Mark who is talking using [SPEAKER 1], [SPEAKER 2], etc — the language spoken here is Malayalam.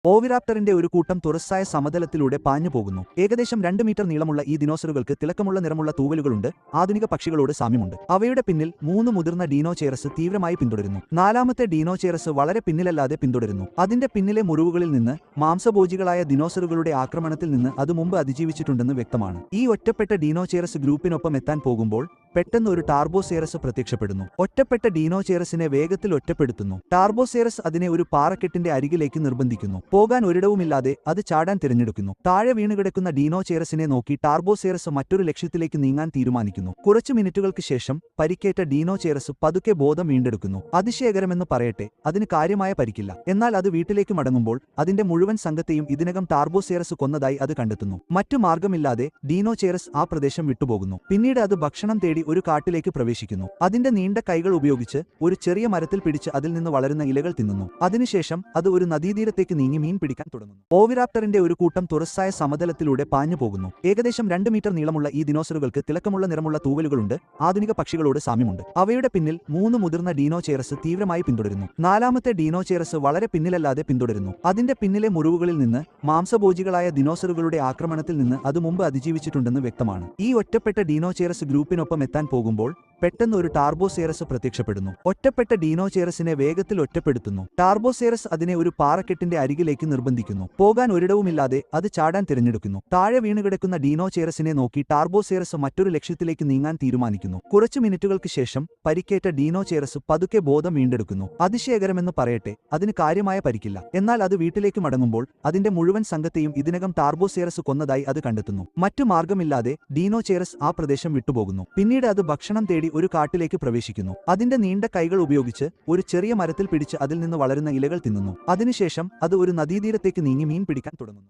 [SPEAKER 1] ഓവിറാപ്റ്ററിന്റെ ഒരു കൂട്ടം തുറസ്സായ സമതലത്തിലൂടെ പാഞ്ഞു പോകുന്നു. ഏകദേശം 2 മീറ്റർ നീളമുള്ള ഈ ദിനോസറുകൾക്ക് തിളക്കമുള്ള നിറമുള്ള തൂവലുകളുണ്ട്. ആധുനിക പക്ഷികളോട് സാമ്യമുണ്ട്. അവയുടെ പിന്നിൽ 3 മുതിർന്ന ഡീനോചേറസ് തീവ്രമായി പിന്തുടരുന്നു. നാലാമത്തെ ഡീനോചേറസ് വളരെ പിന്നിലല്ലാതെ പിന്തുടരുന്നു. അതിന്റെ പിന്നിലെ മുറിവുകളിൽ നിന്ന് മാംസഭോജികളായ ദിനോസറുകളുടെ ആക്രമണത്തിൽ നിന്ന് അത് മുമ്പ് അതിജീവിച്ചിട്ടുണ്ടെന്ന് വ്യക്തമാണ്. ഈ ഒറ്റപ്പെട്ട ഡീനോചേറസ് ഗ്രൂപ്പിനൊപ്പം എത്താൻ പോകുമ്പോൾ പെട്ടെന്ന് ഒരു ടാർബോസേറസ് പ്രത്യക്ഷപ്പെടുന്നു. ഒറ്റപ്പെട്ട ഡീനോചേറസിനെ വേഗത്തിൽ ഒറ്റപ്പെടുത്തുന്നു. ടാർബോസേറസ് അതിനെ ഒരു പാറക്കെട്ടിന്റെ അരികിലേക്ക് നിർബന്ധിക്കുന്നു. പോകാൻ ഒരിടവുമില്ലാതെ അത് ചാടാൻ തിരഞ്ഞെടുക്കുന്നു. താഴെ വീണുകിടക്കുന്ന ഡീനോചേറസിനെ നോക്കി ടാർബോസേറസ് മറ്റൊരു ലക്ഷ്യത്തിലേക്ക് നീങ്ങാൻ തീരുമാനിക്കുന്നു. കുറച്ചു മിനിറ്റുകൾക്ക് ശേഷം പരിക്കേറ്റ ഡീനോചേറസ് പതുക്കെ ബോധം വീണ്ടെടുക്കുന്നു. അതിശയകരമെന്ന് പറയട്ടെ, അതിന് കാര്യമായ പരിക്കില്ല. എന്നാൽ അത് വീട്ടിലേക്ക് മടങ്ങുമ്പോൾ അതിന്റെ മുഴുവൻ സംഘത്തെയും ഇതിനകം ടാർബോസേറസ് കൊന്നതായി അത് കണ്ടെത്തുന്നു. മറ്റു മാർഗമില്ലാതെ ഡീനോചേറസ് ആ പ്രദേശം വിട്ടുപോകുന്നു. പിന്നീട് അത് ഭക്ഷണം തേടി ഒരു കാട്ടിലേക്ക് പ്രവേശിക്കുന്നു. അതിന്റെ നീണ്ട കൈകൾ ഉപയോഗിച്ച് ഒരു ചെറിയ മരത്തിൽ പിടിച്ച് അതിൽ നിന്ന് വളരുന്ന ഇലകൾ തിന്നുന്നു. അതിനുശേഷം അത് ഒരു നദീതീരത്തേക്ക് നീങ്ങി മീൻ പിടിക്കാൻ തുടങ്ങുന്നു. ഓവിറാപ്റ്ററിന്റെ ഒരു കൂട്ടം തുറസ്സായ സമതലത്തിലൂടെ പാഞ്ഞു പോകുന്നു. ഏകദേശം 2 മീറ്റർ നീളമുള്ള ഈ ദിനോസറുകൾക്ക് തിളക്കമുള്ള നിറമുള്ള തൂവലുകളുണ്ട്. ആധുനിക പക്ഷികളോട് സാമ്യമുണ്ട്. അവയുടെ പിന്നിൽ 3 മുതിർന്ന ഡീനോചേറസ് തീവ്രമായി പിന്തുടരുന്നു. നാലാമത്തെ ഡീനോചേറസ് വളരെ പിന്നിലല്ലാതെ പിന്തുടരുന്നു. അതിന്റെ പിന്നിലെ മുറിവുകളിൽ നിന്ന് മാംസഭോജികളായ ദിനോസറുകളുടെ ആക്രമണത്തിൽ നിന്ന് അത് മുമ്പ് അതിജീവിച്ചിട്ടുണ്ടെന്ന് വ്യക്തമാണ്. ഈ ഒറ്റപ്പെട്ട ഡീനോചേറസ് ഗ്രൂപ്പിനൊപ്പം എത്താൻ പോകുമ്പോൾ പെട്ടെന്ന് ഒരു ടാർബോസേറസ് പ്രത്യക്ഷപ്പെടുന്നു. ഒറ്റപ്പെട്ട ഡീനോചേറസിനെ വേഗത്തിൽ ഒറ്റപ്പെടുത്തുന്നു. ടാർബോസേറസ് അതിനെ ഒരു പാറക്കെട്ടിന്റെ അരികിലേക്ക് നിർബന്ധിക്കുന്നു. പോകാൻ ഒരിടവുമില്ലാതെ അത് ചാടാൻ തിരഞ്ഞെടുക്കുന്നു. താഴെ വീണുകിടക്കുന്ന ഡീനോചേറസിനെ നോക്കി ടാർബോസേറസ് മറ്റൊരു ലക്ഷ്യത്തിലേക്ക് നീങ്ങാൻ തീരുമാനിക്കുന്നു. കുറച്ചു മിനിറ്റുകൾക്ക് ശേഷം പരിക്കേറ്റ ഡീനോചേറസ് പതുക്കെ ബോധം വീണ്ടെടുക്കുന്നു. അതിശയകരമെന്ന് പറയട്ടെ, അതിന് കാര്യമായ പരിക്കില്ല. എന്നാൽ അത് വീട്ടിലേക്ക് മടങ്ങുമ്പോൾ അതിന്റെ മുഴുവൻ സംഘത്തെയും ഇതിനകം ടാർബോസേറസ് കൊന്നതായി അത് കണ്ടെത്തുന്നു. മറ്റു മാർഗമില്ലാതെ ഡീനോചേറസ് ആ പ്രദേശം വിട്ടുപോകുന്നു. പിന്നീട് അത് ഭക്ഷണം തേടി ഒരു കാട്ടിലേക്ക് പ്രവേശിക്കുന്നു. അതിന്റെ നീണ്ട കൈകൾ ഉപയോഗിച്ച് ഒരു ചെറിയ മരത്തിൽ പിടിച്ച് അതിൽ നിന്ന് വളരുന്ന ഇലകൾ തിന്നുന്നു. അതിനുശേഷം അത് ഒരു നദീതീരത്തേക്ക് നീങ്ങി മീൻ പിടിക്കാൻ തുടങ്ങുന്നു.